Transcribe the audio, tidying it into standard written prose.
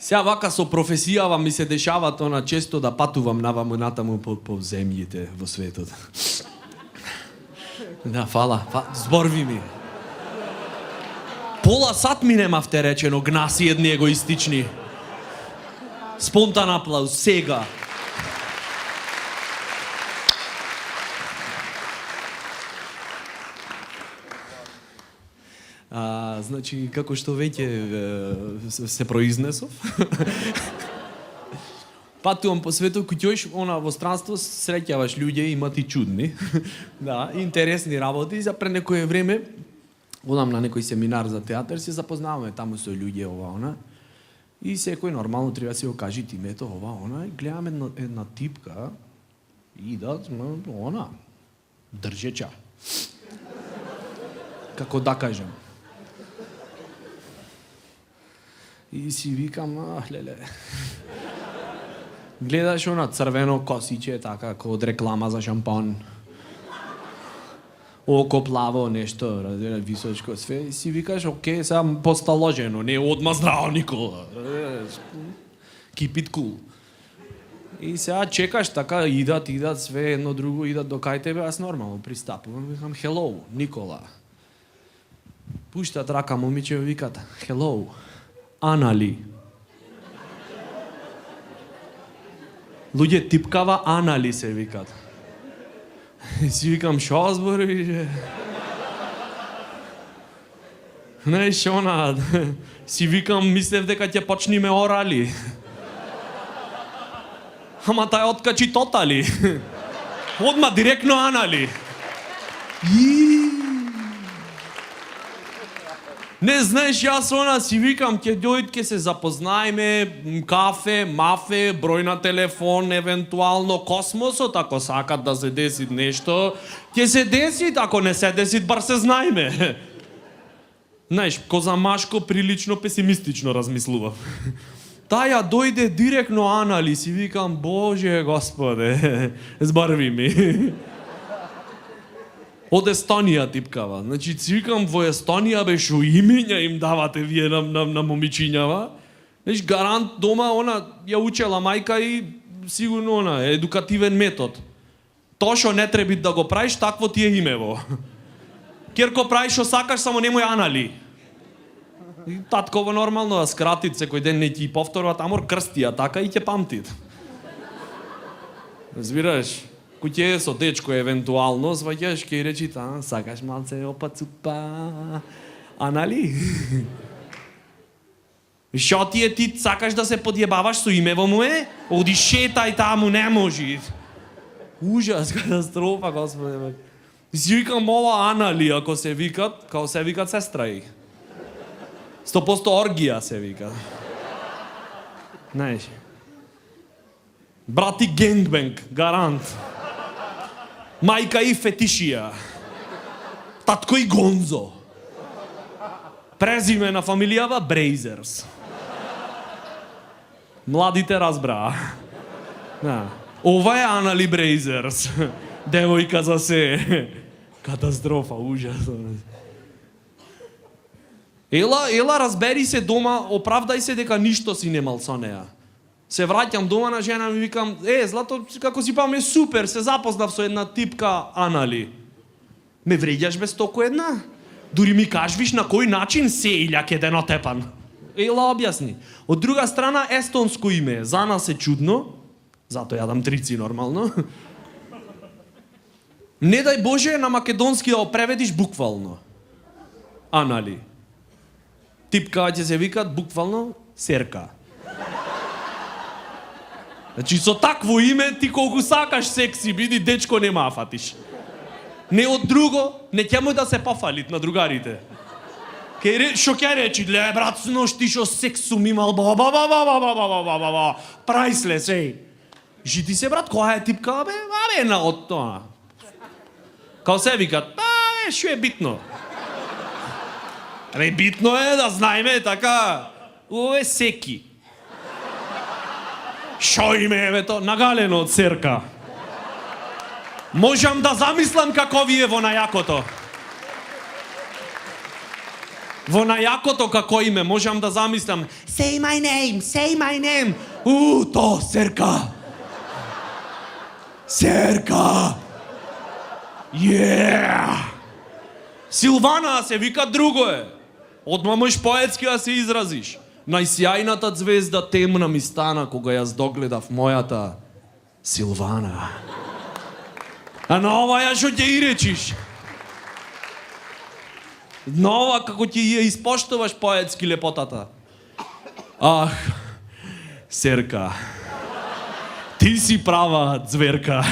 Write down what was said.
Сега вака со професијава ми се дешава тоа често да патувам наваму и натаму по земјите во светот. Да, фала, зборви ми. Пола сат ми немавте речено, гнаси едни егоистични. Спонтан аплауз, сега. Значи, како што веќе се произнесов, патувам по светот, кој ќоиш во странство, среќаваш луѓе, имат и чудни, да, интересни работи, за пред некое време, одам на некој семинар за театар, се запознаваме таму со луѓе, ова, она, и секој нормално треба да се окаже името, ова, она, и гледаме една типка, идат, она, држеча. Како да кажем. И си викам, леле. Гледаш она црвено косиче, така, како од реклама за шампан. Око плаво нешто, разбира, височко све. И си викаш, окей, сега посталожено, не одма здраво Никола. Keep it cool. И сега чекаш така, идат све едно друго, идат до кај тебе, аз нормално пристапувам, викам, hello, Никола. Пуштат рака момиче, викат, hello, Ана ли? Луѓе типкава Ана ли се викат. Си викам, шо збори? Знаеш, она, си викам, мислев дека ќе почниме орали. Ама тај откачи тотали. Одма директно Ана ли? Не знаеш, јас она си викам, ќе дојд, ќе се запознаеме, кафе, мафе, број на телефон, евентуално космосот, ако сакат да се деси нешто, ќе се деси, ако не се деси, бар се знаеме. Знаеш, ко за машко прилично песимистично размислував. Таја дојде директно Ана ли, си викам, Боже Господе, збарви ми. Од Естонија типкава. Значи, си викам, во Естонија беше имења им давате вие на момичињава. Знаеш, гарант дома, она ја учела мајка и сигурно она, едукативен метод. Тоа што не треба да го правиш, такво ти е имево. Керко правиш што сакаш, само немој Ана ли. И татково нормално да скратит, секој ден не ти повторуват, амор крстија, така и ќе памтит. Разбираш? Куќе со дечко евентуално, сваќаш ке речи, сакаш малце опа-цупа, Ана ли? Шо ти е, ти сакаш да се подјебаваш со имево му е? Оди шетај таму, не можи. Ужас, катастрофа, Господи. Си викам ова Ана ли, ако се викат, као се викат сестра и. 100% оргија се вика. Знаеш. Брати генгбенг, гарант. Мајка и фетишија. Татко и Гонзо. Презиме на фамилијава Брейзерс. Младите разбраа. Да. Ова е Ана ли Брейзерс. Девојка за се. Катастрофа, ужас. Ела, разбери се дома, оправдај се дека ништо си немал со неа. Се враќам дома на жена ми викам, Злато, како си паме супер, се запознав со една типка Ана ли. Ме вреѓаш без току една? Дури ми кажвиш на кој начин се илјак е денотепан. Ела објасни. Од друга страна, естонско име, за нас е чудно, зато јадам трици нормално. Не дај Боже на македонски да опреведиш буквално. Ана ли. Типка ќе се викат буквално Серка. Значи, со такво име, ти колку сакаш секси биди, дечко нема фатиш. Не од друго, не ќе му да се пофалит на другарите. Шо ќе речи, ле, брат, снош ти шо секс сум имал, прайслес, Жити се, брат, која е типка, една од тоа. Као се викат, шо е битно? Битно е да знаеме, така, ово е Секи. Шо име е то? Нагалено од Серка. Можам да замислам како ви е во најакото. Во најакото како име, можам да замислам. Say my name, say my name. То, Серка. Серка. Силвана се вика друго е. Одма можеш поетски да се изразиш. Најсјајната звезда темна ми стана кога јас догледав мојата Силвана. А на ова ја шо ќе и речиш? На ова како ќе ја испоштуваш поетски лепотата. Ах, Серка, ти си права зверка.